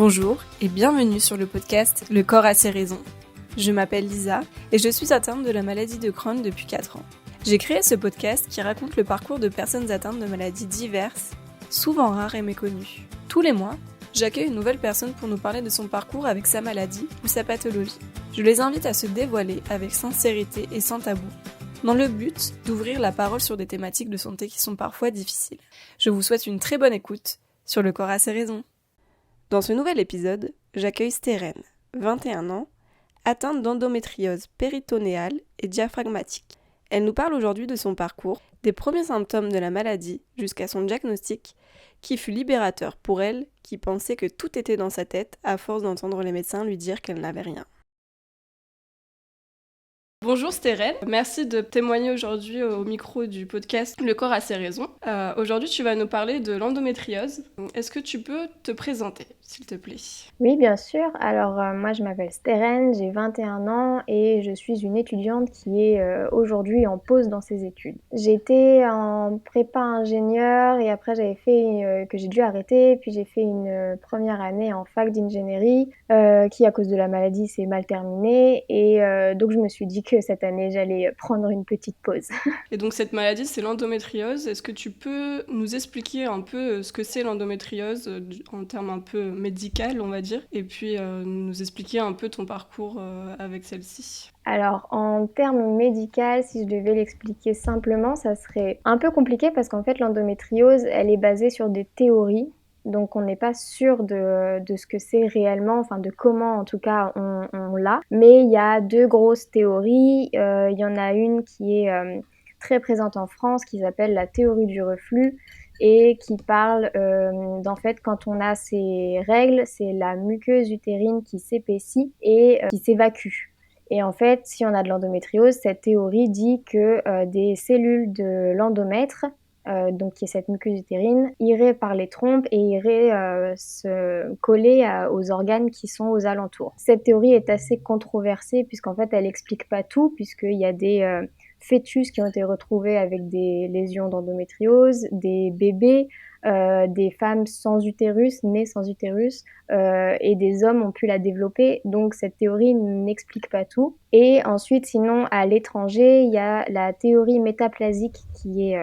Bonjour et bienvenue sur le podcast Le corps a ses raisons. Je m'appelle Lisa et je suis atteinte de la maladie de Crohn depuis 4 ans. J'ai créé ce podcast qui raconte le parcours de personnes atteintes de maladies diverses, souvent rares et méconnues. Tous les mois, j'accueille une nouvelle personne pour nous parler de son parcours avec sa maladie ou sa pathologie. Je les invite à se dévoiler avec sincérité et sans tabou, dans le but d'ouvrir la parole sur des thématiques de santé qui sont parfois difficiles. Je vous souhaite une très bonne écoute sur Le corps a ses raisons. Dans ce nouvel épisode, j'accueille Stérène, 21 ans, atteinte d'endométriose péritonéale et diaphragmatique. Elle nous parle aujourd'hui de son parcours, des premiers symptômes de la maladie jusqu'à son diagnostic, qui fut libérateur pour elle, qui pensait que tout était dans sa tête à force d'entendre les médecins lui dire qu'elle n'avait rien. Bonjour Stérène, merci de témoigner aujourd'hui au micro du podcast Le corps a ses raisons. Aujourd'hui tu vas nous parler de l'endométriose. Est-ce que tu peux te présenter, s'il te plaît ? Oui, bien sûr. Alors, moi, je m'appelle Stérène, j'ai 21 ans et je suis une étudiante qui est aujourd'hui en pause dans ses études. J'étais en prépa ingénieur et après, j'avais fait que j'ai dû arrêter. Puis, j'ai fait une première année en fac d'ingénierie qui, à cause de la maladie, s'est mal terminée. Et donc, je me suis dit que cette année, j'allais prendre une petite pause. Et donc cette maladie, c'est l'endométriose. Est-ce que tu peux nous expliquer un peu ce que c'est l'endométriose en termes un peu médical, on va dire, et puis nous expliquer un peu ton parcours avec celle-ci ? Alors, en termes médicaux, si je devais l'expliquer simplement, ça serait un peu compliqué parce qu'en fait, l'endométriose, elle est basée sur des théories. Donc, on n'est pas sûr de ce que c'est réellement, enfin de comment en tout cas on l'a. Mais il y a deux grosses théories. Il y en a une qui est très présente en France qui s'appelle la théorie du reflux et qui parle d'en fait quand on a ces règles, c'est la muqueuse utérine qui s'épaissit et qui s'évacue. Et en fait, si on a de l'endométriose, cette théorie dit que des cellules de l'endomètre, donc qui est cette muqueuse utérine, iraient par les trompes et iraient se coller aux organes qui sont aux alentours. Cette théorie est assez controversée puisqu'en fait, elle n'explique pas tout, puisqu'il y a des fœtus qui ont été retrouvés avec des lésions d'endométriose, des bébés, des femmes sans utérus, nées sans utérus, et des hommes ont pu la développer. Donc cette théorie n'explique pas tout. Et ensuite, sinon, à l'étranger, il y a la théorie métaplasique qui est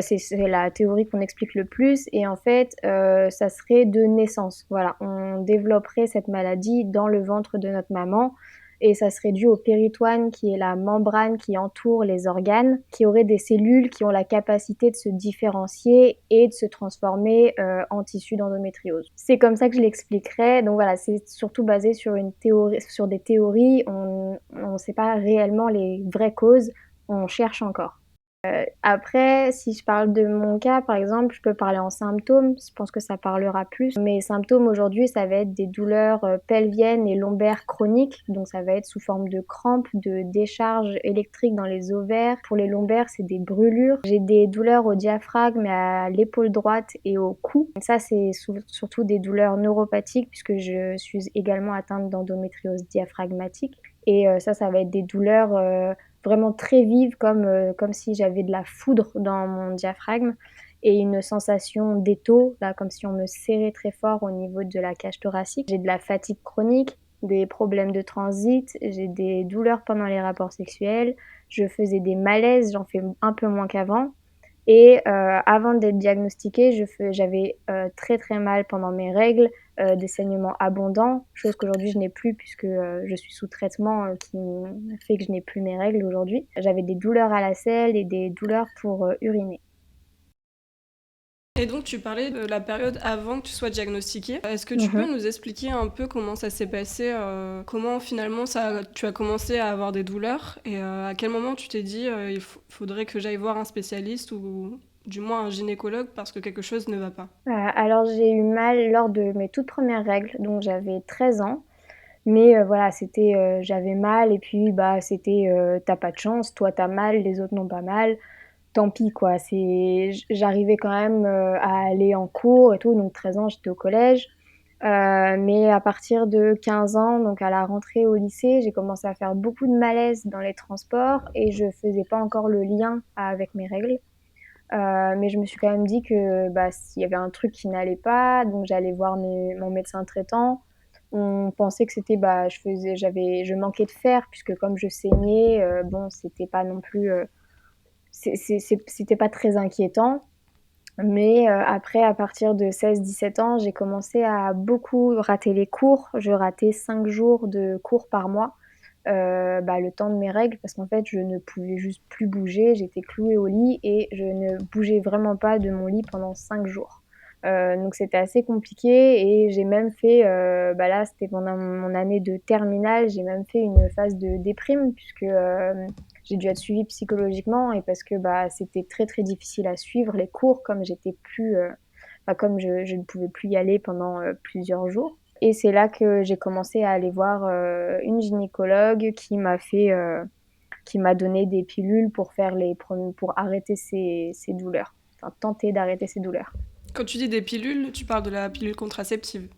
c'est la théorie qu'on explique le plus. Et en fait, ça serait de naissance. Voilà, on développerait cette maladie dans le ventre de notre maman. Et ça serait dû au péritoine, qui est la membrane qui entoure les organes, qui aurait des cellules qui ont la capacité de se différencier et de se transformer en tissu d'endométriose. C'est comme ça que je l'expliquerais. Donc voilà, c'est surtout basé sur une théorie, sur des théories. On ne sait pas réellement les vraies causes. On cherche encore. Après, si je parle de mon cas, par exemple, je peux parler en symptômes, je pense que ça parlera plus. Mes symptômes aujourd'hui, ça va être des douleurs pelviennes et lombaires chroniques, donc ça va être sous forme de crampes, de décharges électriques dans les ovaires. Pour les lombaires, c'est des brûlures. J'ai des douleurs au diaphragme, à l'épaule droite et au cou. Ça, c'est surtout des douleurs neuropathiques, puisque je suis également atteinte d'endométriose diaphragmatique. Et ça va être des douleurs vraiment très vive, comme si j'avais de la foudre dans mon diaphragme et une sensation d'étau, là, comme si on me serrait très fort au niveau de la cage thoracique. J'ai de la fatigue chronique, des problèmes de transit, j'ai des douleurs pendant les rapports sexuels, je faisais des malaises, j'en fais un peu moins qu'avant. Et avant d'être diagnostiquée, j'avais très très mal pendant mes règles, des saignements abondants, chose qu'aujourd'hui je n'ai plus puisque je suis sous traitement qui fait que je n'ai plus mes règles aujourd'hui. J'avais des douleurs à la selle et des douleurs pour uriner. Et donc tu parlais de la période avant que tu sois diagnostiquée. Est-ce que tu peux nous expliquer un peu comment ça s'est passé, comment finalement tu as commencé à avoir des douleurs et à quel moment tu t'es dit il faudrait que j'aille voir un spécialiste ou du moins un gynécologue parce que quelque chose ne va pas ? Alors j'ai eu mal lors de mes toutes premières règles, donc j'avais 13 ans. Mais voilà, j'avais mal et puis c'était t'as pas de chance, toi t'as mal, les autres n'ont pas mal. Tant pis quoi, j'arrivais quand même à aller en cours et tout, donc 13 ans j'étais au collège. Mais à partir de 15 ans, donc à la rentrée au lycée, j'ai commencé à faire beaucoup de malaise dans les transports et je faisais pas encore le lien avec mes règles. Mais je me suis quand même dit que, s'il y avait un truc qui n'allait pas, donc j'allais voir mon médecin traitant. On pensait que c'était, je manquais de fer puisque comme je saignais, bon, c'était pas non plus, c'était pas très inquiétant. Mais après, à partir de 16-17 ans, j'ai commencé à beaucoup rater les cours. Je ratais 5 jours de cours par mois, le temps de mes règles parce qu'en fait, je ne pouvais juste plus bouger. J'étais clouée au lit et je ne bougeais vraiment pas de mon lit pendant 5 jours. Donc c'était assez compliqué et j'ai même fait, là, c'était pendant mon année de terminale, j'ai même fait une phase de déprime puisque, j'ai dû être suivie psychologiquement et parce que, c'était très, très difficile à suivre les cours comme j'étais plus, comme je ne pouvais plus y aller pendant, plusieurs jours et c'est là que j'ai commencé à aller voir, une gynécologue qui m'a donné des pilules pour pour arrêter ces douleurs, enfin tenter d'arrêter ces douleurs. Quand tu dis des pilules, tu parles de la pilule contraceptive.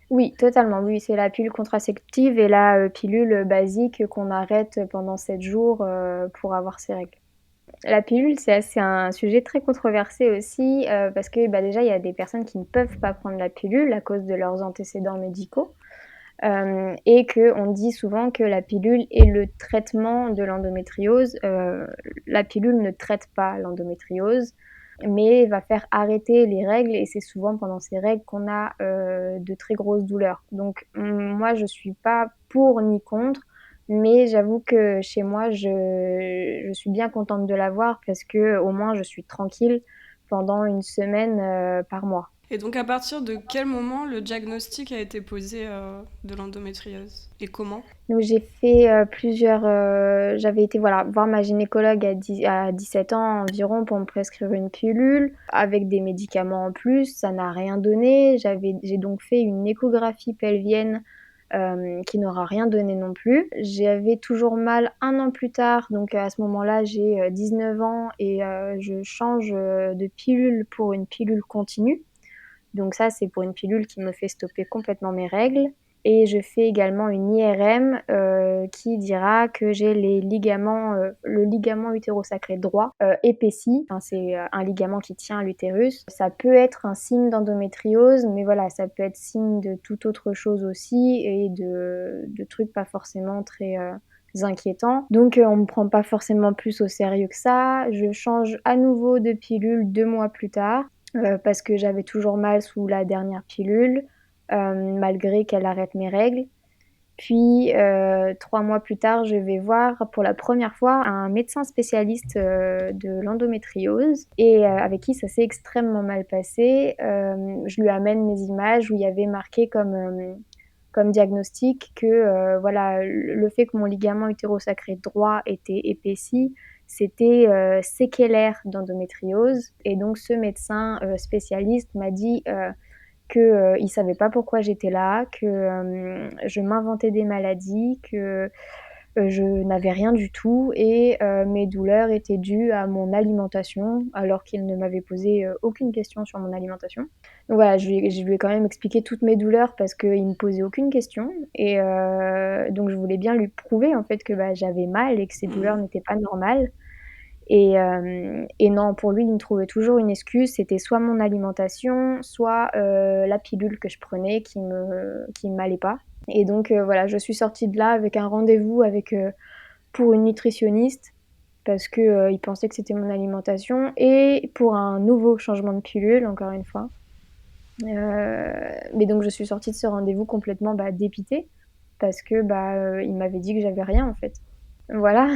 Oui, totalement, oui, c'est la pilule contraceptive et la, pilule, basique qu'on arrête pendant 7 jours, pour avoir ses règles. La pilule, c'est un sujet très controversé aussi, parce que, déjà, il y a des personnes qui ne peuvent pas prendre la pilule à cause de leurs antécédents médicaux, et qu'on dit souvent que la pilule est le traitement de l'endométriose. La pilule ne traite pas l'endométriose, mais va faire arrêter les règles et c'est souvent pendant ces règles qu'on a, de très grosses douleurs. Donc moi, je suis pas pour ni contre, mais j'avoue que chez moi, je suis bien contente de l'avoir parce qu'au moins je suis tranquille pendant une semaine, par mois. Et donc à partir de quel moment le diagnostic a été posé de l'endométriose? Et comment? Donc j'ai fait, j'avais été voilà, voir ma gynécologue à 17 ans environ pour me prescrire une pilule avec des médicaments en plus, ça n'a rien donné. J'ai donc fait une échographie pelvienne, qui n'aura rien donné non plus. J'avais toujours mal 1 an plus tard, donc à ce moment-là, j'ai, 19 ans et je change, de pilule pour une pilule continue. Donc ça, c'est pour une pilule qui me fait stopper complètement mes règles et je fais également une IRM, qui dira que j'ai le ligament utérosacré droit, épaissi. Enfin, c'est, un ligament qui tient l'utérus. Ça peut être un signe d'endométriose, mais voilà, ça peut être signe de toute autre chose aussi et de trucs pas forcément très, inquiétants. Donc on me prend pas forcément plus au sérieux que ça. Je change à nouveau de pilule 2 mois plus tard. Parce que j'avais toujours mal sous la dernière pilule, malgré qu'elle arrête mes règles. Puis, 3 mois plus tard, je vais voir pour la première fois un médecin spécialiste, de l'endométriose et avec qui ça s'est extrêmement mal passé. Je lui amène mes images où il y avait marqué comme diagnostic que, voilà, le fait que mon ligament utérosacré droit était épaissi, c'était, séquelaire d'endométriose et donc ce médecin, spécialiste m'a dit, que, il savait pas pourquoi j'étais là, que, je m'inventais des maladies, que, je n'avais rien du tout et mes douleurs étaient dues à mon alimentation, alors qu'il ne m'avait posé, aucune question sur mon alimentation. Donc voilà, je lui ai quand même expliqué toutes mes douleurs parce qu'il me posait aucune question et donc je voulais bien lui prouver en fait que, j'avais mal et que ces douleurs n'étaient pas normales et non, pour lui, il me trouvait toujours une excuse. C'était soit mon alimentation, soit, la pilule que je prenais qui m'allait pas et donc voilà, je suis sortie de là avec un rendez-vous pour une nutritionniste parce que, il pensait que c'était mon alimentation et pour un nouveau changement de pilule, encore une fois. Mais donc je suis sortie de ce rendez-vous complètement, dépitée parce que, il m'avait dit que j'avais rien, en fait. Voilà,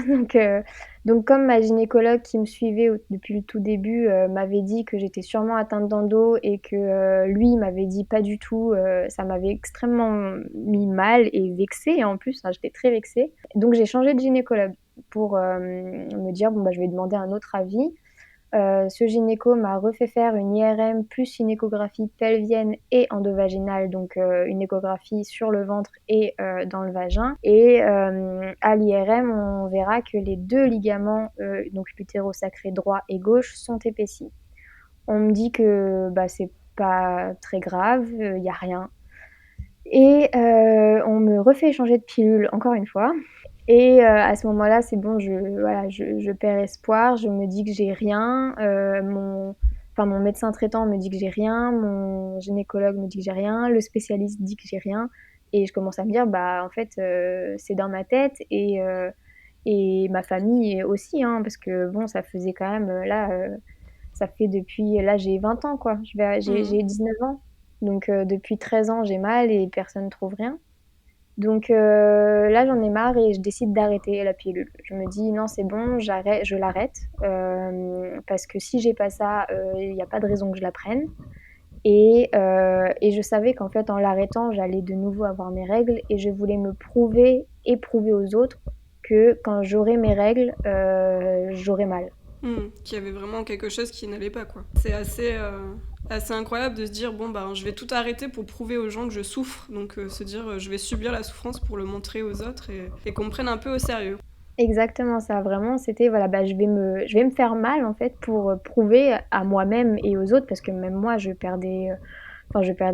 donc comme ma gynécologue qui me suivait depuis le tout début, m'avait dit que j'étais sûrement atteinte d'endo et que, lui il m'avait dit pas du tout, ça m'avait extrêmement mis mal et vexée en plus, enfin j'étais très vexée. Donc j'ai changé de gynécologue pour, me dire: «Bon, je vais demander un autre avis». Ce gynéco m'a refait faire une IRM plus une échographie pelvienne et endovaginale, donc une échographie sur le ventre et dans le vagin et à l'IRM, on verra que les 2 ligaments, donc l'utérosacré droit et gauche sont épaissis. On me dit que, c'est pas très grave, il y a rien. Et on me refait changer de pilule encore une fois et à ce moment-là, c'est bon, voilà, je perds espoir. Je me dis que j'ai rien, mon médecin traitant me dit que j'ai rien, mon gynécologue me dit que j'ai rien, le spécialiste dit que j'ai rien et je commence à me dire: «Bah, en fait, c'est dans ma tête» et ma famille aussi, hein, parce que bon, ça faisait quand même, ça fait depuis là, j'ai 20 ans, quoi. Mhm. J'ai 19 ans. Donc depuis 13 ans, j'ai mal et personne ne trouve rien. Donc là, j'en ai marre et je décide d'arrêter la pilule. Je me dis: «Non, c'est bon, je l'arrête, parce que si j'ai pas ça, il y a pas de raison que je la prenne» et je savais qu'en fait, en l'arrêtant, j'allais de nouveau avoir mes règles et je voulais me prouver et prouver aux autres que quand j'aurai mes règles, j'aurai mal. Qu'il y avait vraiment quelque chose qui n'allait pas, quoi. C'est assez incroyable de se dire, bon, bah, je vais tout arrêter pour prouver aux gens que je souffre. Donc, se dire, je vais subir la souffrance pour le montrer aux autres et qu'on me prenne un peu au sérieux. Exactement ça, vraiment, c'était voilà, bah, je vais me faire mal en fait pour, prouver à moi-même et aux autres parce que même moi je perdais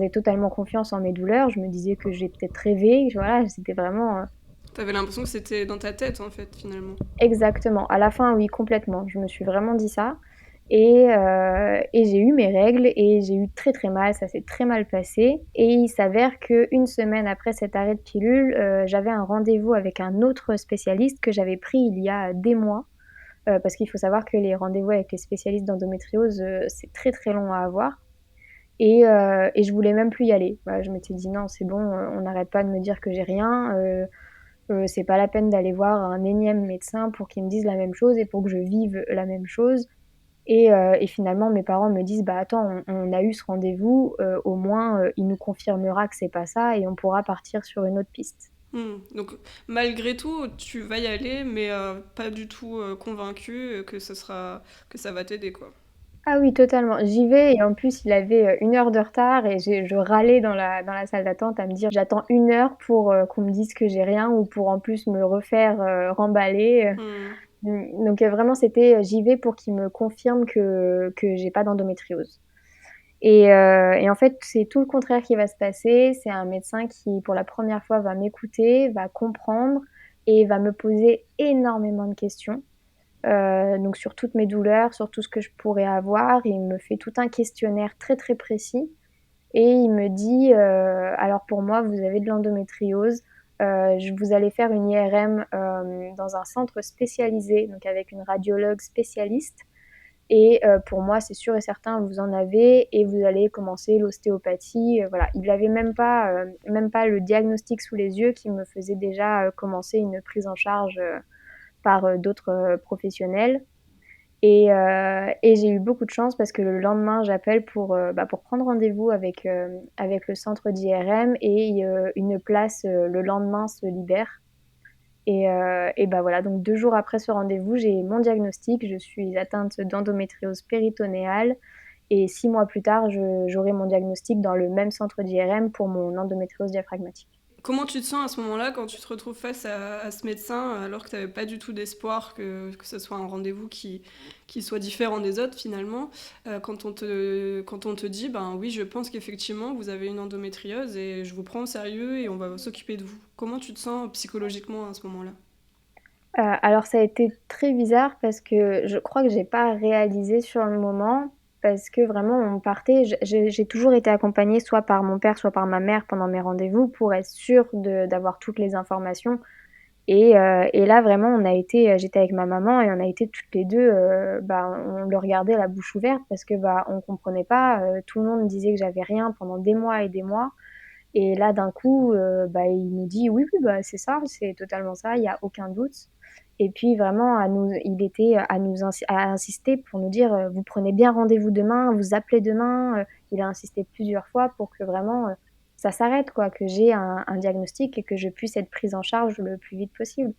totalement confiance en mes douleurs. Je me disais que j'ai peut-être rêvé, voilà, c'était vraiment, T'avais l'impression que c'était dans ta tête, en fait, finalement. exactement. À la fin, oui, complètement. Je me suis vraiment dit ça et j'ai eu mes règles et j'ai eu très, très mal. Ça s'est très mal passé et il s'avère qu'une semaine après cet arrêt de pilule, j'avais un rendez-vous avec un autre spécialiste que j'avais pris il y a des mois. Parce qu'il faut savoir que les rendez-vous avec les spécialistes d'endométriose, c'est très, très long à avoir et je voulais même plus y aller. Voilà, je m'étais dit: «Non, c'est bon, on n'arrête pas de me dire que j'ai rien, c'est pas la peine d'aller voir un énième médecin pour qu'il me dise la même chose et pour que je vive la même chose» et finalement mes parents me disent: «Bah, attends, on a eu ce rendez-vous, au moins, il nous confirmera que c'est pas ça et on pourra partir sur une autre piste». Donc, malgré tout, tu vas y aller, mais pas du tout convaincu que ça va t'aider, quoi. Ah oui, totalement. J'y vais et en plus, il avait, 1 heure de retard et je râlais dans la salle d'attente à me dire: «J'attends 1 heure pour, qu'on me dise que j'ai rien ou pour en plus me refaire, remballer», Hmm. donc vraiment c'était, j'y vais pour qu'il me confirme que j'ai pas d'endométriose et en fait, c'est tout le contraire qui va se passer. C'est un médecin qui, pour la première fois, va m'écouter, va comprendre et va me poser énormément de questions. Donc sur toutes mes douleurs, sur tout ce que je pourrais avoir. Il me fait tout un questionnaire très, très précis et il me dit: «Alors pour moi, vous avez de l'endométriose, vous allez faire une IRM, dans un centre spécialisé, donc avec une radiologue spécialiste et pour moi, c'est sûr et certain, vous en avez et vous allez commencer l'ostéopathie», voilà. Il avait même pas le diagnostic sous les yeux qui me faisait déjà, commencer une prise en charge, par, d'autres, professionnels et j'ai eu beaucoup de chance parce que le lendemain, j'appelle pour prendre rendez-vous avec le centre d'IRM et une place, le lendemain se libère et bah, voilà, donc 2 jours après ce rendez-vous, j'ai mon diagnostic. Je suis atteinte d'endométriose péritonéale et 6 mois plus tard, j'aurai mon diagnostic dans le même centre d'IRM pour mon endométriose diaphragmatique. Comment tu te sens à ce moment-là quand tu te retrouves face à ce médecin alors que tu n'avais pas du tout d'espoir que ce soit un rendez-vous qui soit différent des autres finalement quand on te dit ben oui je pense qu'effectivement vous avez une endométriose et je vous prends au sérieux et on va s'occuper de vous. Comment tu te sens psychologiquement à ce moment-là? Alors ça a été très bizarre parce que je crois que j'ai pas réalisé sur le moment, parce que vraiment on partait j'ai toujours été accompagnée soit par mon père, soit par ma mère pendant mes rendez-vous pour être sûre de d'avoir toutes les informations et là vraiment on a été, j'étais avec ma maman et on a été toutes les 2, bah, on le regardait la bouche ouverte parce que, bah, on comprenait pas, tout le monde disait que j'avais rien pendant des mois et des mois et là d'un coup, bah, il nous dit: «Oui, oui, bah, c'est ça, c'est totalement ça, il y a aucun doute» et puis vraiment il était à insister pour nous dire, «Vous prenez bien rendez-vous demain, vous appelez demain», il a insisté plusieurs fois pour que vraiment, ça s'arrête quoi, que j'ai un diagnostic et que je puisse être prise en charge le plus vite possible.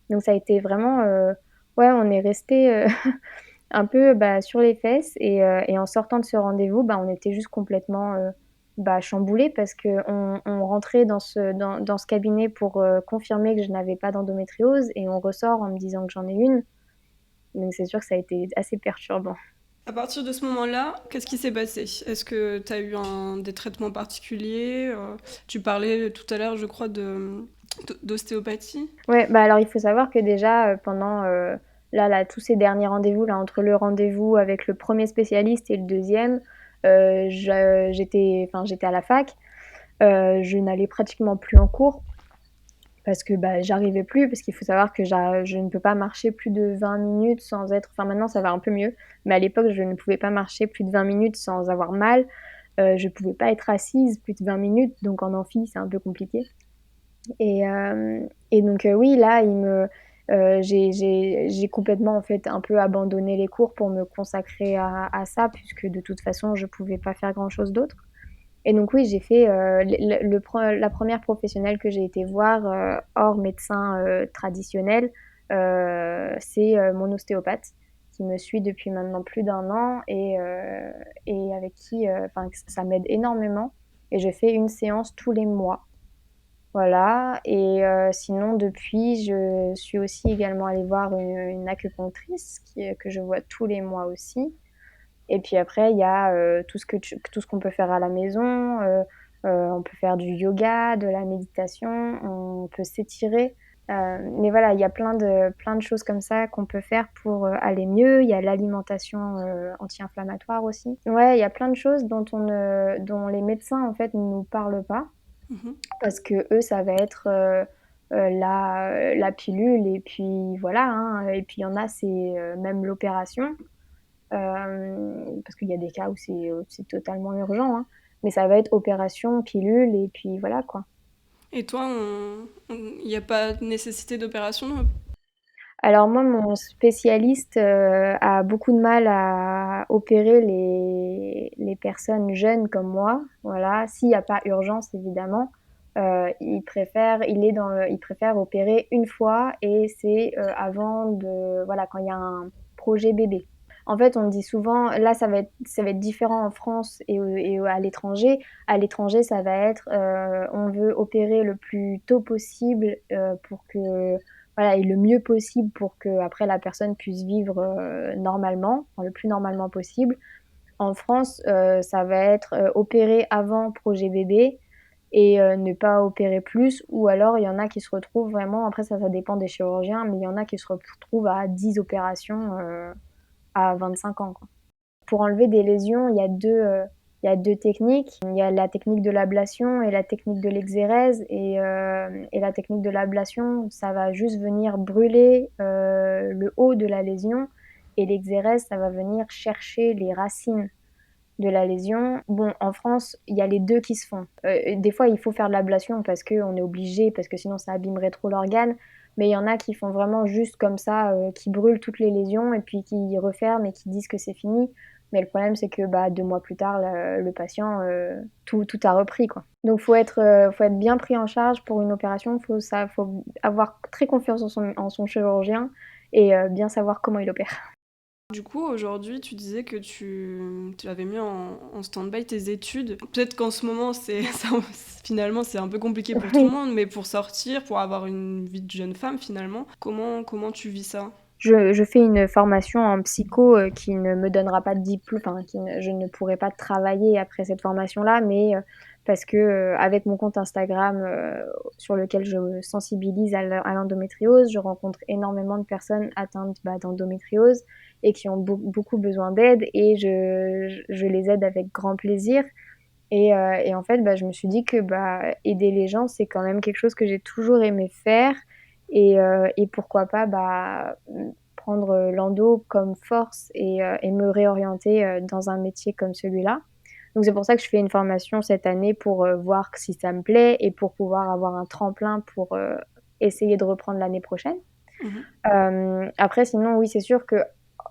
Donc ça a été vraiment, ouais, on est restés, un peu, bah, sur les fesses et en sortant de ce rendez-vous, bah, on était juste complètement, bah, chamboulés parce qu'on rentrait dans ce cabinet pour, confirmer que je n'avais pas d'endométriose et on ressort en me disant que j'en ai une. Donc c'est sûr que ça a été assez perturbant. À partir de ce moment-là, qu'est-ce qui s'est passé? Est-ce que tu as eu des traitements particuliers? Tu parlais tout à l'heure, je crois, d'ostéopathie. Ouais, bah alors il faut savoir que déjà pendant là, tous ces derniers rendez-vous, là, entre le rendez-vous avec le premier spécialiste et le deuxième, j'étais à la fac. Je n'allais pratiquement plus en cours parce que bah, j'arrivais plus, parce qu'il faut savoir que je ne peux pas marcher plus de 20 minutes sans être... Enfin maintenant ça va un peu mieux, mais à l'époque je ne pouvais pas marcher plus de 20 minutes sans avoir mal. Je ne pouvais pas être assise plus de 20 minutes, donc en amphi c'est un peu compliqué. Et donc oui, là, j'ai complètement en fait un peu abandonné les cours pour me consacrer à ça, puisque de toute façon je pouvais pas faire grand-chose d'autre. Et donc oui, j'ai fait la première professionnelle que j'ai été voir hors médecin traditionnel, c'est mon ostéopathe qui me suit depuis maintenant plus d'un an et avec qui ça m'aide énormément. Et je fais une séance tous les mois. Voilà, et sinon depuis, je suis aussi également allée voir une acupunctrice que je vois tous les mois aussi. Et puis après, il y a tout ce qu'on peut faire à la maison. On peut faire du yoga, de la méditation, on peut s'étirer. Mais voilà, il y a plein de choses comme ça qu'on peut faire pour aller mieux. Il y a l'alimentation anti-inflammatoire aussi. Ouais, il y a plein de choses dont les médecins en fait ne nous parlent pas Mhm. parce que eux, ça va être la pilule et puis voilà. Hein. Et puis il y en a, c'est même l'opération. Parce qu'il y a des cas où c'est totalement urgent, hein. Mais ça va être opération, pilule, et puis voilà quoi. Et toi, il n'y a pas de nécessité d'opération? Alors moi, mon spécialiste a beaucoup de mal à opérer les personnes jeunes comme moi. Voilà, s'il n'y a pas urgence évidemment, il préfère opérer une fois et c'est voilà, quand il y a un projet bébé. En fait, on dit souvent, là, ça va être différent en France et à l'étranger. À l'étranger, ça va être, on veut opérer le plus tôt possible pour que voilà, et le mieux possible pour que après la personne puisse vivre normalement, enfin, le plus normalement possible. En France, ça va être opérer avant projet bébé et ne pas opérer plus, ou alors il y en a qui se retrouvent vraiment, après ça dépend des chirurgiens, mais il y en a qui se retrouvent à 10 opérations à 25 ans, quoi. Pour enlever des lésions, il y a deux techniques. Il y a la technique de l'ablation et la technique de l'exérèse. Et la technique de l'ablation, ça va juste venir brûler le haut de la lésion. Et l'exérèse, ça va venir chercher les racines de la lésion. Bon, en France, il y a les deux qui se font. Des fois, il faut faire de l'ablation parce qu'on est obligé, parce que sinon ça abîmerait trop l'organe. Mais il y en a qui font vraiment juste comme ça, qui brûlent toutes les lésions et puis qui referment et qui disent que c'est fini. Mais le problème, c'est que bah, 2 mois plus tard, le patient, tout a repris, quoi. Donc, faut être bien pris en charge pour une opération. Faut avoir très confiance en son chirurgien et bien savoir comment il opère. Du coup, aujourd'hui, tu disais que tu avais mis en stand-by tes études. Peut-être qu'en ce moment, finalement, c'est un peu compliqué pour tout le Oui. monde, mais pour sortir, pour avoir une vie de jeune femme, finalement, comment tu vis ça? Je fais une formation en psycho qui ne me donnera pas de diplôme, enfin, je ne pourrai pas travailler après cette formation-là, mais parce que avec mon compte Instagram sur lequel je me sensibilise à l'endométriose, je rencontre énormément de personnes atteintes d'endométriose et qui ont beaucoup besoin d'aide et je les aide avec grand plaisir. Et en fait, bah, je me suis dit que bah, aider les gens, c'est quand même quelque chose que j'ai toujours aimé faire. Et pourquoi pas bah, prendre l'endo comme force et me réorienter dans un métier comme celui-là. Donc c'est pour ça que je fais une formation cette année pour voir si ça me plaît et pour pouvoir avoir un tremplin pour essayer de reprendre l'année prochaine. Mhm. Après, sinon, oui, c'est sûr que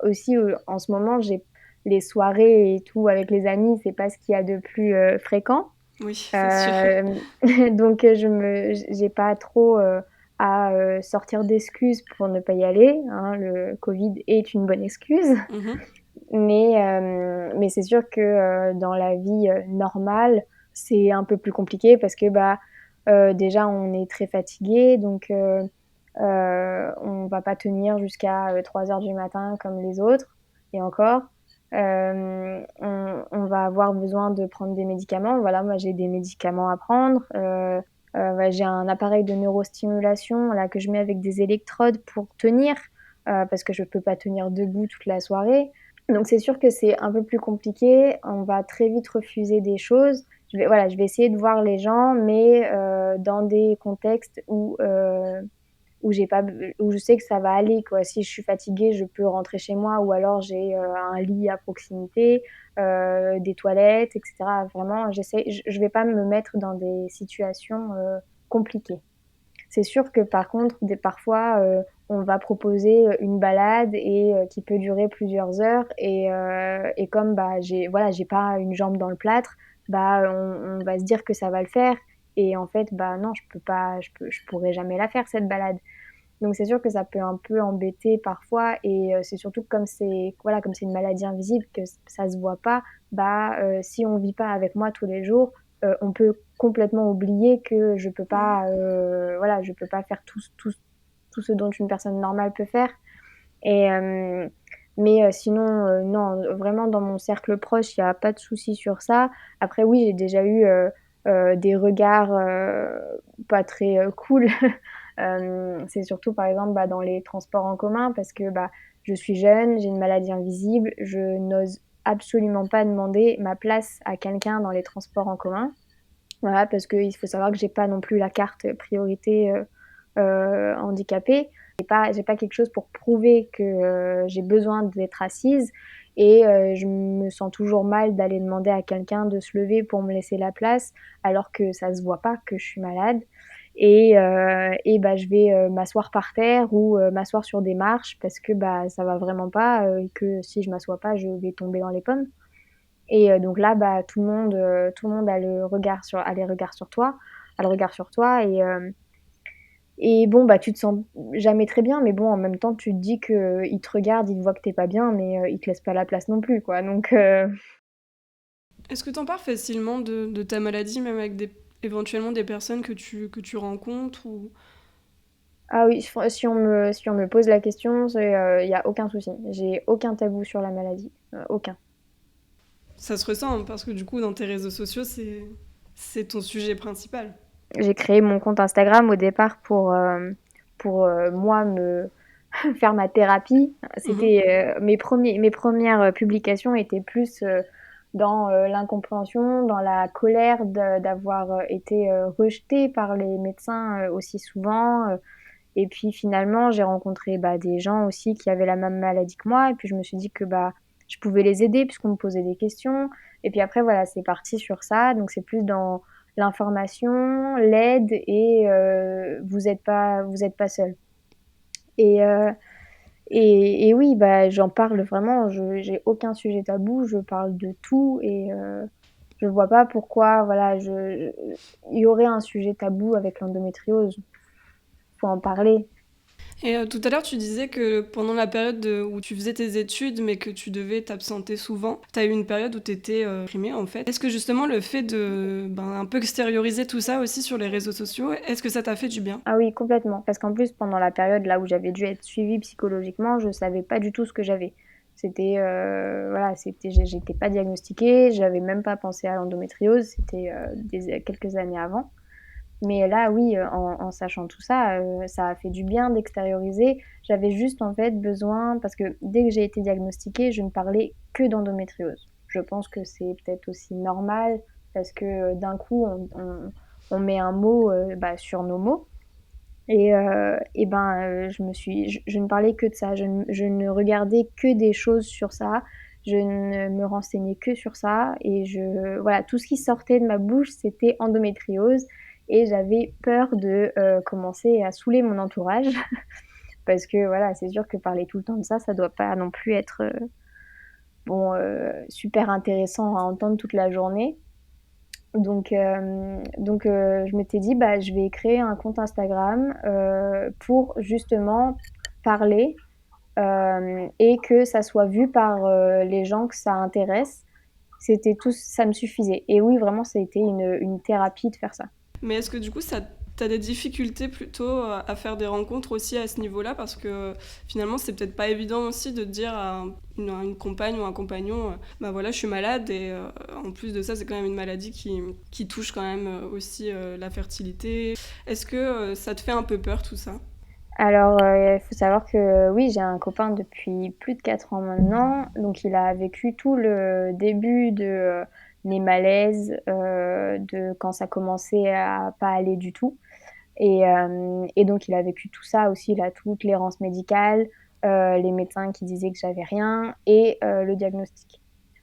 aussi en ce moment, j'ai les soirées et tout avec les amis, c'est pas ce qu'il y a de plus fréquent. Oui, c'est sûr. Euh, donc, j'ai pas trop à sortir d'excuses pour ne pas y aller. Hein. Le Covid est une bonne excuse. Mhm. Mais c'est sûr que dans la vie normale, c'est un peu plus compliqué parce que bah, déjà, on est très fatigué. Donc, on va pas tenir jusqu'à 3 heures du matin comme les autres. Et encore. On va avoir besoin de prendre des médicaments. Voilà, moi j'ai des médicaments à prendre. Ouais, j'ai un appareil de neurostimulation là que je mets avec des électrodes pour tenir, parce que je peux pas tenir debout toute la soirée. Donc c'est sûr que c'est un peu plus compliqué. On va très vite refuser des choses. Je vais essayer de voir les gens, mais dans des contextes où j'ai pas, où je sais que ça va aller, quoi. Si je suis fatiguée, je peux rentrer chez moi, ou alors j'ai un lit à proximité, des toilettes, etc. Vraiment, je vais pas me mettre dans des situations compliquées. C'est sûr que par contre, parfois, on va proposer une balade et qui peut durer plusieurs heures. Et comme bah, j'ai pas une jambe dans le plâtre, bah, on va se dire que ça va le faire. Et en fait, bah non, je peux pas, je pourrais jamais la faire cette balade. Donc c'est sûr que ça peut un peu embêter parfois. Et c'est surtout que comme c'est une maladie invisible, que ça se voit pas, bah si on vit pas avec moi tous les jours, on peut complètement oublier que je peux pas, je peux pas faire tout ce dont une personne normale peut faire. Et mais sinon, non, vraiment dans mon cercle proche, il y a pas de souci sur ça. Après oui, j'ai déjà eu des regards pas très cool. C'est surtout par exemple bah, dans les transports en commun, parce que bah, je suis jeune, j'ai une maladie invisible, je n'ose absolument pas demander ma place à quelqu'un dans les transports en commun. Voilà, parce qu'il faut savoir que j'ai pas non plus la carte priorité handicapée. J'ai pas quelque chose pour prouver que j'ai besoin d'être assise. Et je me sens toujours mal d'aller demander à quelqu'un de se lever pour me laisser la place, alors que ça se voit pas que je suis malade. Et bah, je vais m'asseoir par terre ou m'asseoir sur des marches, parce que bah, ça va vraiment pas, et que si je m'assois pas, je vais tomber dans les pommes. Et donc là, bah, tout le monde a les regards sur toi, a le regard sur toi. Et bon, bah, tu te sens jamais très bien, mais bon, en même temps, tu te dis qu'ils te regardent, ils te voient que t'es pas bien, mais ils te laissent pas la place non plus, quoi. Donc, Est-ce que t'en parles facilement de ta maladie, même avec éventuellement des personnes que tu rencontres ou... ah oui, si on me pose la question, il y a aucun souci. J'ai aucun tabou sur la maladie, aucun. Ça se ressent, hein, parce que du coup, dans tes réseaux sociaux, c'est ton sujet principal. J'ai créé mon compte Instagram au départ pour moi faire ma thérapie. Mhm. C'était mes premières publications étaient plus dans l'incompréhension, dans la colère d'avoir été rejetée par les médecins aussi souvent. Et puis finalement, j'ai rencontré bah, des gens aussi qui avaient la même maladie que moi. Et puis je me suis dit que bah, je pouvais les aider puisqu'on me posait des questions. Et puis après, voilà, c'est parti sur ça. Donc c'est plus dans l'information, l'aide et vous êtes pas seul. Et, et oui, bah, j'en parle vraiment. J'ai aucun sujet tabou. Je parle de tout et je vois pas pourquoi voilà, il y aurait un sujet tabou avec l'endométriose. Faut en parler. Et tout à l'heure, tu disais que pendant la période où tu faisais tes études, mais que tu devais t'absenter souvent, tu as eu une période où tu étais déprimée, en fait. Est-ce que justement le fait de un peu extérioriser tout ça aussi sur les réseaux sociaux, est-ce que ça t'a fait du bien? Ah oui, complètement. Parce qu'en plus, pendant la période là où j'avais dû être suivie psychologiquement, je savais pas du tout ce que j'avais. J'étais pas diagnostiquée, j'avais même pas pensé à l'endométriose, c'était quelques années avant. Mais là, oui, en sachant tout ça, ça a fait du bien d'extérioriser. J'avais juste en fait besoin, parce que dès que j'ai été diagnostiquée, je ne parlais que d'endométriose. Je pense que c'est peut-être aussi normal, parce que d'un coup, on met un mot bah, sur nos mots. Et ben, je ne parlais que de ça. Je ne regardais que des choses sur ça. Je ne me renseignais que sur ça. Et voilà, tout ce qui sortait de ma bouche, c'était endométriose. Et j'avais peur de commencer à saouler mon entourage. Parce que voilà, c'est sûr que parler tout le temps de ça, ça doit pas non plus être super intéressant à entendre toute la journée. Donc, je m'étais dit, bah, je vais créer un compte Instagram pour justement parler et que ça soit vu par les gens que ça intéresse. Ça me suffisait. Et oui, vraiment, ça a été une thérapie de faire ça. Mais est-ce que du coup, t'as des difficultés plutôt à faire des rencontres aussi à ce niveau-là, parce que finalement, c'est peut-être pas évident aussi de dire à une compagne ou un compagnon, bah voilà, je suis malade, et en plus de ça, c'est quand même une maladie qui touche quand même aussi la fertilité. Est-ce que ça te fait un peu peur tout ça? Alors, il faut savoir que oui, j'ai un copain depuis plus de 4 ans maintenant, donc il a vécu tout le début de mes malaises, de quand ça commençait à pas aller du tout. Et donc il a vécu tout ça aussi, il a toute l'errance médicale, les médecins qui disaient que j'avais rien et le diagnostic.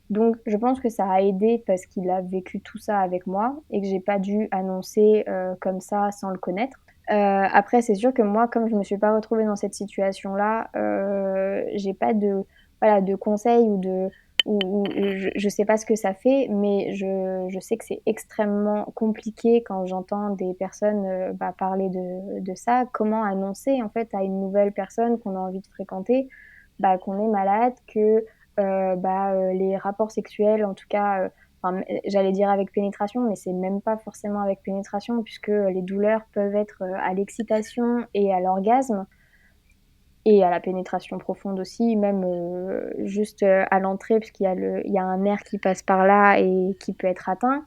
Donc je pense que ça a aidé parce qu'il a vécu tout ça avec moi et que j'ai pas dû annoncer comme ça sans le connaître. Après, c'est sûr que moi, comme je me suis pas retrouvée dans cette situation-là, j'ai pas de, voilà, de conseils ou je sais pas ce que ça fait, mais je sais que c'est extrêmement compliqué quand j'entends des personnes parler de ça. Comment annoncer en fait à une nouvelle personne qu'on a envie de fréquenter, qu'on est malade, que les rapports sexuels, en tout cas, enfin, j'allais dire avec pénétration, mais c'est même pas forcément avec pénétration, puisque les douleurs peuvent être à l'excitation et à l'orgasme, et à la pénétration profonde aussi, même juste à l'entrée, puisqu'il y a un nerf qui passe par là et qui peut être atteint.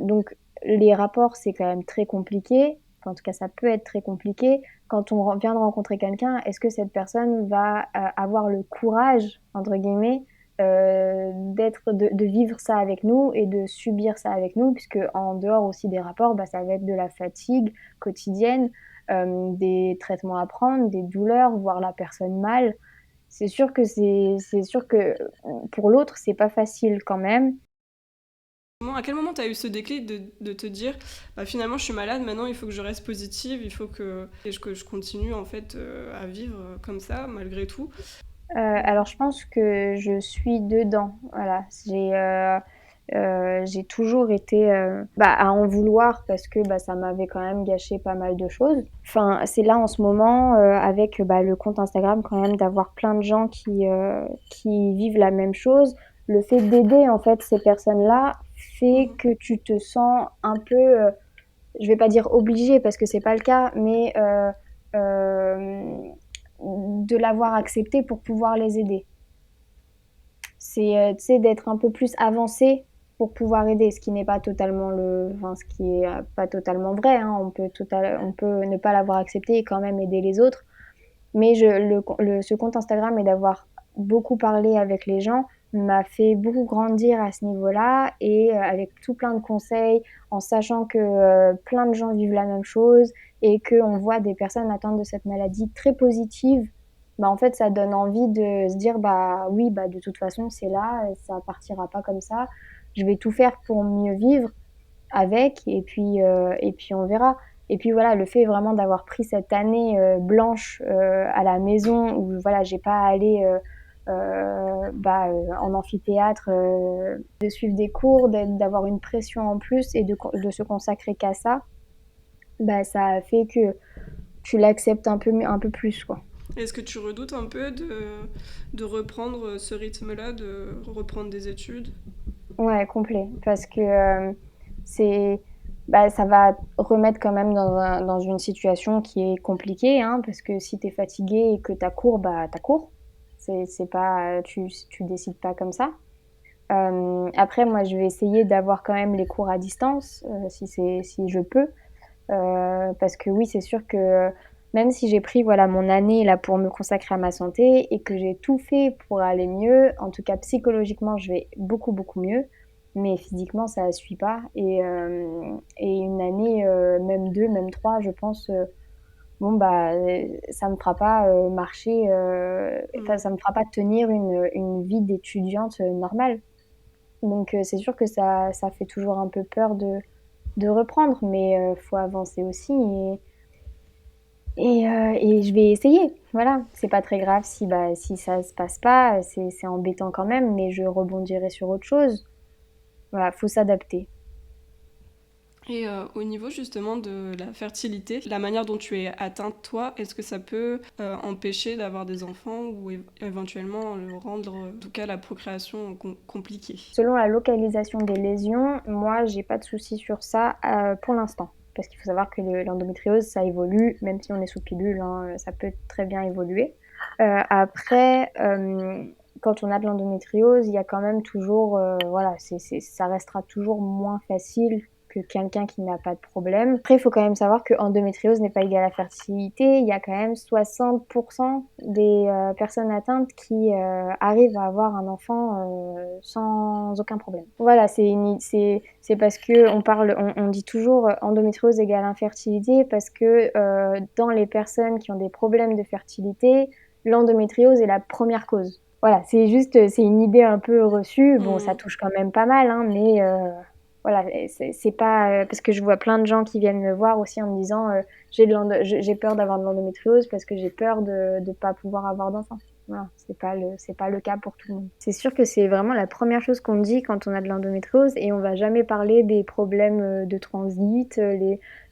Donc les rapports, c'est quand même très compliqué. Enfin, en tout cas, ça peut être très compliqué. Quand on vient de rencontrer quelqu'un, est-ce que cette personne va avoir le courage, entre guillemets, de vivre ça avec nous et de subir ça avec nous, puisque en dehors aussi des rapports, ça va être de la fatigue quotidienne, des traitements à prendre, des douleurs, voir la personne mal. C'est sûr que pour l'autre, c'est pas facile quand même. À quel moment tu as eu ce déclic de te dire bah, finalement je suis malade, maintenant il faut que je reste positive, il faut que je continue en fait à vivre comme ça malgré tout. Alors je pense que je suis dedans. Voilà, j'ai toujours été à en vouloir parce que ça m'avait quand même gâché pas mal de choses. Enfin, c'est là en ce moment avec le compte Instagram quand même d'avoir plein de gens qui vivent la même chose. Le fait d'aider en fait ces personnes-là fait que tu te sens un peu, je vais pas dire obligé parce que c'est pas le cas, mais euh, de l'avoir accepté pour pouvoir les aider. C'est d'être un peu plus avancé pour pouvoir aider, ce qui n'est pas totalement ce qui est pas totalement vrai. Hein. On peut ne pas l'avoir accepté et quand même aider les autres. Mais ce compte Instagram et d'avoir beaucoup parlé avec les gens m'a fait beaucoup grandir à ce niveau-là et avec tout plein de conseils, en sachant que plein de gens vivent la même chose et qu'on voit des personnes atteintes de cette maladie très positives. En fait, ça donne envie de se dire, oui, de toute façon, c'est là, ça partira pas comme ça. Je vais tout faire pour mieux vivre avec et puis on verra. Et puis voilà, le fait vraiment d'avoir pris cette année blanche à la maison où voilà, j'ai pas à aller en amphithéâtre, de suivre des cours, d'avoir une pression en plus et de se consacrer qu'à ça, ça a fait que tu l'acceptes un peu plus, quoi. Est-ce que tu redoutes un peu de reprendre ce rythme-là, de reprendre des études? Ouais, complet. Parce que c'est, ça va remettre quand même dans une situation qui est compliquée, hein, parce que si tu es fatigué et que tu cours, tu cours. C'est pas, tu décides pas comme ça. Après, moi, je vais essayer d'avoir quand même les cours à distance, si je peux. Parce que oui, c'est sûr que même si j'ai pris voilà, mon année là, pour me consacrer à ma santé et que j'ai tout fait pour aller mieux, en tout cas psychologiquement, je vais beaucoup, beaucoup mieux. Mais physiquement, ça ne suit pas. Et une année, même deux, même trois, je pense, ça me fera pas marcher, ça me fera pas tenir une vie d'étudiante normale. Donc c'est sûr que ça fait toujours un peu peur de reprendre, mais faut avancer aussi et je vais essayer. Voilà, c'est pas très grave si ça se passe pas, c'est embêtant quand même, mais je rebondirai sur autre chose. Voilà, faut s'adapter. Et au niveau justement de la fertilité, la manière dont tu es atteinte toi, est-ce que ça peut empêcher d'avoir des enfants ou éventuellement le rendre, en tout cas la procréation, compliquée? Selon la localisation des lésions, moi j'ai pas de soucis sur ça pour l'instant. parce qu'il faut savoir que l'endométriose, ça évolue, même si on est sous pilule, hein, ça peut très bien évoluer. Après, quand on a de l'endométriose, il y a quand même toujours, voilà, ça restera toujours moins facile que quelqu'un qui n'a pas de problème. Après, il faut quand même savoir que endométriose n'est pas égale à fertilité. Il y a quand même 60% des personnes atteintes qui arrivent à avoir un enfant sans aucun problème. Voilà, c'est parce que on dit toujours endométriose égale infertilité parce que dans les personnes qui ont des problèmes de fertilité, l'endométriose est la première cause. Voilà, c'est une idée un peu reçue. Bon, ça touche quand même pas mal, hein, mais voilà, c'est pas parce que je vois plein de gens qui viennent me voir aussi en me disant j'ai peur d'avoir de l'endométriose parce que j'ai peur de pas pouvoir avoir d'enfant. Voilà, c'est pas le cas pour tout le monde. C'est sûr que c'est vraiment la première chose qu'on dit quand on a de l'endométriose et on va jamais parler des problèmes de transit,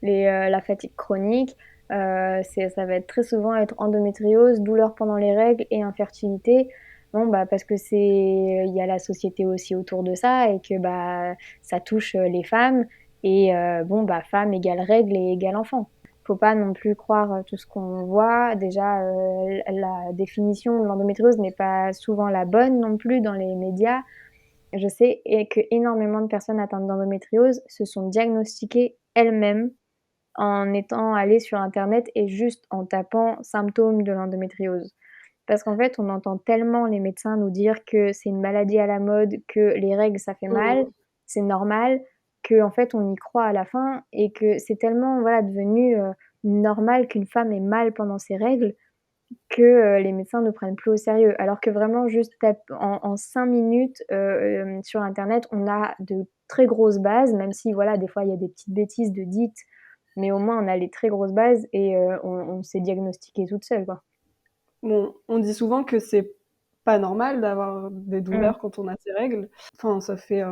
la fatigue chronique. Ça va être très souvent être endométriose, douleur pendant les règles et infertilité. Bon, bah, parce que il y a la société aussi autour de ça et que bah, ça touche les femmes. Et bon, bah, femme égale règles et égale enfant. Faut pas non plus croire tout ce qu'on voit. Déjà, la définition de l'endométriose n'est pas souvent la bonne non plus dans les médias. Je sais que énormément de personnes atteintes d'endométriose se sont diagnostiquées elles-mêmes en étant allées sur Internet et juste en tapant symptômes de l'endométriose. Parce qu'en fait, on entend tellement les médecins nous dire que c'est une maladie à la mode, que les règles, ça fait mal, c'est normal, qu'en fait, on y croit à la fin et que c'est tellement voilà, devenu normal qu'une femme ait mal pendant ses règles que les médecins ne prennent plus au sérieux. Alors que vraiment, juste en 5 minutes sur Internet, on a de très grosses bases, même si voilà, des fois, il y a des petites bêtises de dites, mais au moins, on a les très grosses bases et on s'est diagnostiqué toute seule, quoi. Bon, on dit souvent que c'est pas normal d'avoir des Mmh. douleurs quand on a ses règles. Enfin, ça fait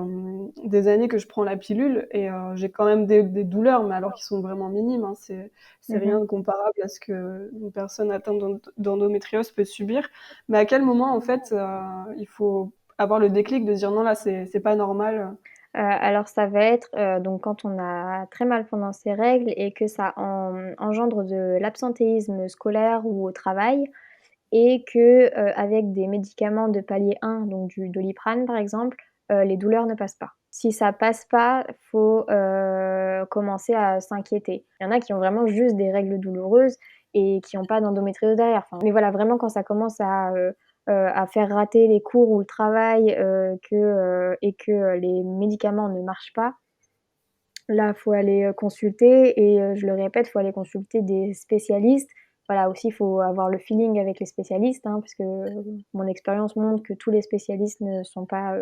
des années que je prends la pilule et j'ai quand même des douleurs, mais alors qu'ils sont vraiment minimes, hein. C'est Mmh rien mh. de comparable à ce que une personne atteinte d'endométriose peut subir. Mais à quel moment, en fait, il faut avoir le déclic de dire non, là, c'est pas normal. Alors ça va être, donc quand on a très mal pendant ses règles et que ça engendre de l'absentéisme scolaire ou au travail et que, avec des médicaments de palier 1, donc du Doliprane par exemple, les douleurs ne passent pas. Si ça passe pas, faut, commencer à s'inquiéter. Il y en a qui ont vraiment juste des règles douloureuses et qui ont pas d'endométriose derrière. Enfin, mais voilà, vraiment quand ça commence à faire rater les cours ou le travail, et que, les médicaments ne marchent pas, là, faut aller, consulter et je le répète, faut aller consulter des spécialistes. Voilà, aussi, il faut avoir le feeling avec les spécialistes, hein, parce que mon expérience montre que tous les spécialistes ne sont pas,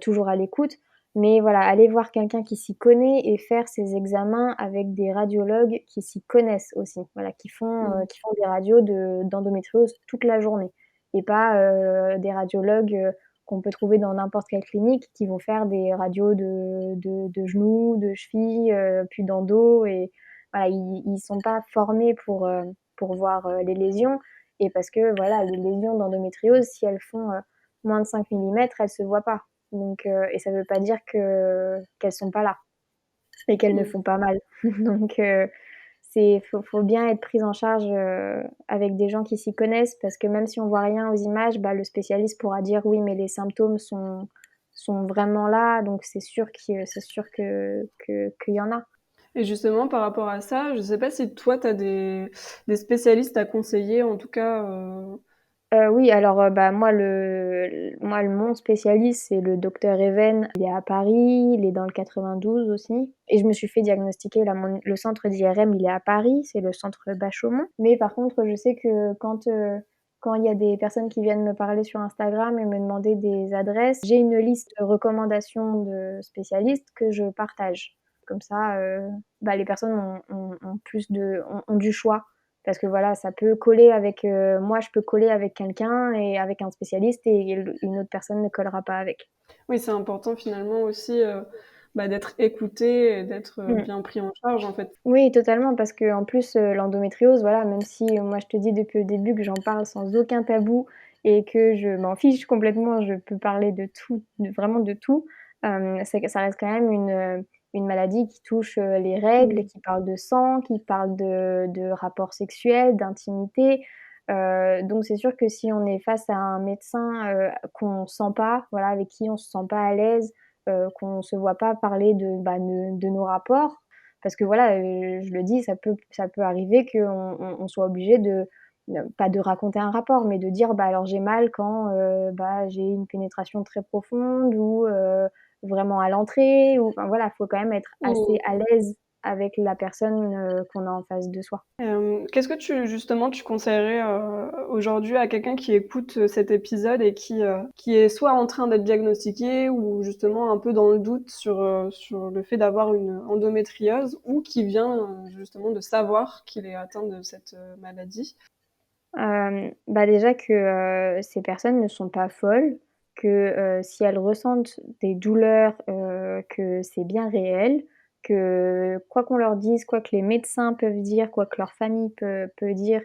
toujours à l'écoute. Mais voilà, aller voir quelqu'un qui s'y connaît et faire ses examens avec des radiologues qui s'y connaissent aussi. Voilà, Mmh. qui font des radios d'endométriose toute la journée et pas, des radiologues, qu'on peut trouver dans n'importe quelle clinique qui vont faire des radios de genoux, de chevilles, puis d'endo et voilà, ils sont pas formés pour voir, les lésions et parce que voilà, les lésions d'endométriose, si elles font, moins de 5 millimètres, elles se voient pas. Donc et ça veut pas dire qu'elles sont pas là et qu'elles ne Mmh. font pas mal. Donc c'est faut bien être prise en charge, avec des gens qui s'y connaissent parce que même si on voit rien aux images, bah, le spécialiste pourra dire: «Oui, mais les symptômes sont vraiment là, donc c'est sûr qu'il y en a». Et justement, par rapport à ça, je sais pas si toi, tu as des spécialistes à conseiller, en tout cas. Oui, alors, bah, mon spécialiste, c'est le docteur Even. Il est à Paris, il est dans le 92 aussi et je me suis fait diagnostiquer là, le centre d'IRM, il est à Paris, c'est le centre Bachaumont. Mais par contre, je sais que quand il y a des personnes qui viennent me parler sur Instagram et me demander des adresses, j'ai une liste de recommandations de spécialistes que je partage. Comme ça, bah, les personnes ont plus ont du choix. Parce que voilà, ça peut coller avec, moi je peux coller avec quelqu'un et avec un spécialiste et une autre personne ne collera pas avec. Oui, c'est important finalement aussi, bah, d'être écouté et d'être, Mmh. bien pris en charge, en fait. Oui, totalement, parce qu'en plus, l'endométriose, voilà, même si, moi je te dis depuis le début que j'en parle sans aucun tabou et que je m'en fiche complètement, je peux parler de tout, vraiment de tout, c'est que ça reste quand même une maladie qui touche les règles, qui parle de sang, qui parle de rapports sexuels, d'intimité. Donc c'est sûr que si on est face à un médecin qu'on sent pas, voilà, avec qui on se sent pas à l'aise, qu'on se voit pas parler de nos rapports, parce que voilà, je le dis, ça peut arriver qu'on soit obligé pas de raconter un rapport, mais de dire bah alors j'ai mal quand j'ai une pénétration très profonde ou vraiment à l'entrée, ou enfin voilà, faut quand même être assez à l'aise avec la personne qu'on a en face de soi. Qu'est-ce que tu conseillerais aujourd'hui à quelqu'un qui écoute cet épisode et qui est soit en train d'être diagnostiqué ou justement un peu dans le doute sur le fait d'avoir une endométriose ou qui vient justement de savoir qu'il est atteint de cette maladie? Déjà que ces personnes ne sont pas folles, que si elles ressentent des douleurs, que c'est bien réel, que quoi qu'on leur dise, quoi que les médecins peuvent dire, quoi que leur famille peut dire,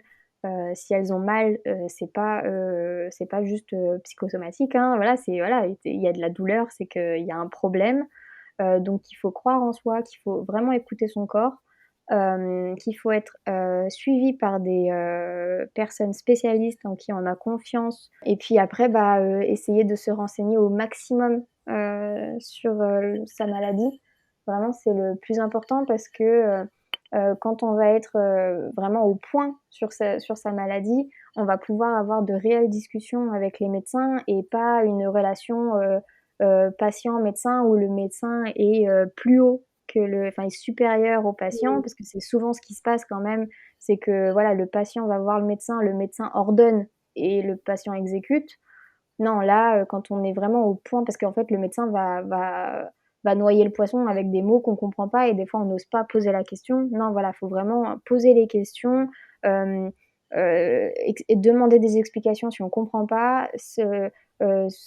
si elles ont mal, c'est pas juste psychosomatique, hein. Voilà, il y a de la douleur, c'est qu'il y a un problème. Donc il faut croire en soi, qu'il faut vraiment écouter son corps, qu'il faut être suivi par des personnes spécialistes en qui on a confiance, et puis après essayer de se renseigner au maximum sur sa maladie. Vraiment, c'est le plus important parce que quand on va être vraiment au point sur sa maladie, on va pouvoir avoir de réelles discussions avec les médecins et pas une relation patient-médecin où le médecin est plus haut est supérieur au patient, parce que c'est souvent ce qui se passe quand même, c'est que voilà, le patient va voir le médecin ordonne et le patient exécute. Non, là, quand on est vraiment au point, parce qu'en fait, le médecin va noyer le poisson avec des mots qu'on comprend pas et des fois, on n'ose pas poser la question. Non, voilà, faut vraiment poser les questions, hem, et demander des explications si on comprend pas.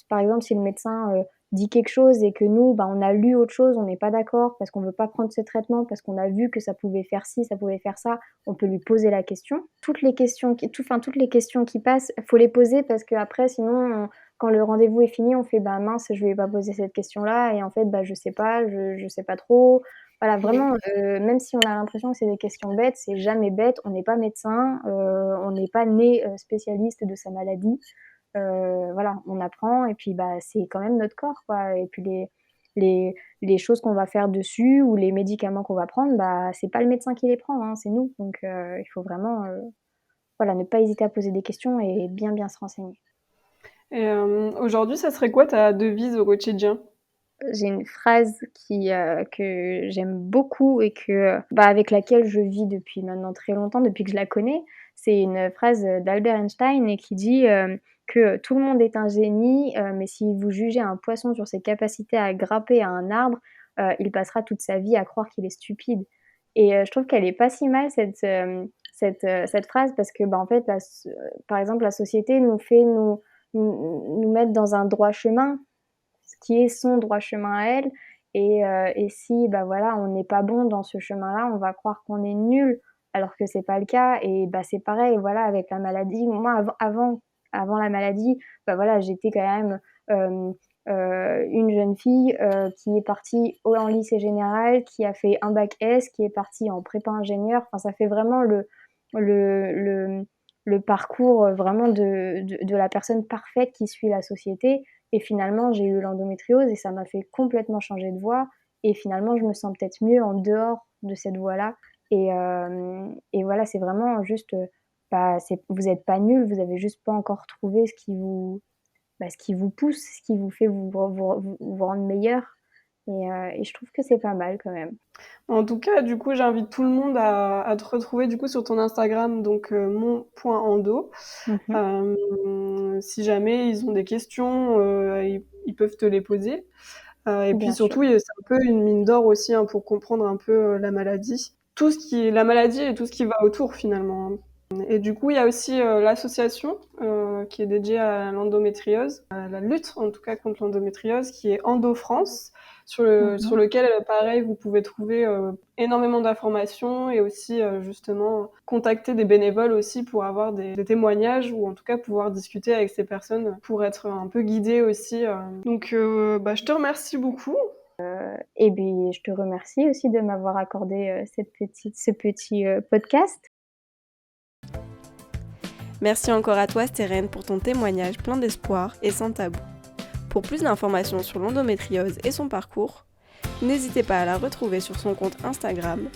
Par exemple, si le médecin, dit quelque chose et que nous, on a lu autre chose, on n'est pas d'accord parce qu'on veut pas prendre ce traitement, parce qu'on a vu que ça pouvait faire ci, ça pouvait faire ça, on peut lui poser la question. Toutes les questions qui passent, faut les poser parce qu'après sinon quand le rendez-vous est fini, on fait: «Bah mince, je lui ai pas posé cette question-là et en fait, je sais pas, je sais pas trop». Voilà, vraiment, même si on a l'impression que c'est des questions bêtes, c'est jamais bête. On n'est pas médecin, on n'est pas né, spécialiste de sa maladie. Voilà, on apprend et puis, c'est quand même notre corps, quoi, et puis les choses qu'on va faire dessus ou les médicaments qu'on va prendre, c'est pas le médecin qui les prend, hein, c'est nous. Donc il faut vraiment, voilà, ne pas hésiter à poser des questions et bien, bien se renseigner. Et aujourd'hui, ça serait quoi ta devise au quotidien? J'ai une phrase que j'aime beaucoup et avec laquelle je vis depuis maintenant très longtemps, depuis que je la connais. C'est une phrase d'Albert Einstein et qui dit, que «Tout le monde est un génie, mais si vous jugez un poisson sur ses capacités à grimper à un arbre, il passera toute sa vie à croire qu'il est stupide». Et je trouve qu'elle est pas si mal cette phrase parce que, en fait, par exemple, la société nous fait nous mettre dans un droit chemin, ce qui est son droit chemin à elle, et si, voilà, on n'est pas bon dans ce chemin-là, on va croire qu'on est nul alors que c'est pas le cas. Et c'est pareil, voilà, avec la maladie. Moi, avant la maladie, voilà, j'étais quand même une jeune fille qui est partie en lycée général, qui a fait un bac S, qui est partie en prépa ingénieur. Enfin, ça fait vraiment le le le parcours vraiment de la personne parfaite qui suit la société. Et finalement, j'ai eu l'endométriose et ça m'a fait complètement changer de voie, et finalement, je me sens peut-être mieux en dehors de cette voie-là. Et voilà, c'est vraiment juste, vous êtes pas nuls, vous avez juste pas encore trouvé ce qui vous pousse, ce qui vous fait vous rendre meilleur, et je trouve que c'est pas mal quand même. En tout cas, du coup, j'invite tout le monde à te retrouver du coup sur ton Instagram, donc mon.endo. Mmh mh. Si jamais ils ont des questions, ils peuvent te les poser. Et puis Bien sûr. surtout, c'est un peu une mine d'or aussi, hein, pour comprendre un peu la maladie. La maladie et tout ce qui va autour finalement, hein. Et du coup, il y a aussi l'association qui est dédiée à l'endométriose, à la lutte en tout cas contre l'endométriose, qui est Endo France, sur Mmh. lequel, pareil, vous pouvez trouver énormément d'informations et aussi justement contacter des bénévoles aussi pour avoir des témoignages ou en tout cas pouvoir discuter avec ces personnes pour être un peu guidé aussi. Donc, je te remercie beaucoup. Et bien, je te remercie aussi de m'avoir accordé ce petit podcast. Merci encore à toi Stérène pour ton témoignage plein d'espoir et sans tabou. Pour plus d'informations sur l'endométriose et son parcours, n'hésitez pas à la retrouver sur son compte Instagram,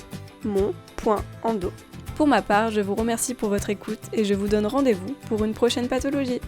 mon.endo. Pour ma part, je vous remercie pour votre écoute et je vous donne rendez-vous pour une prochaine pathologie.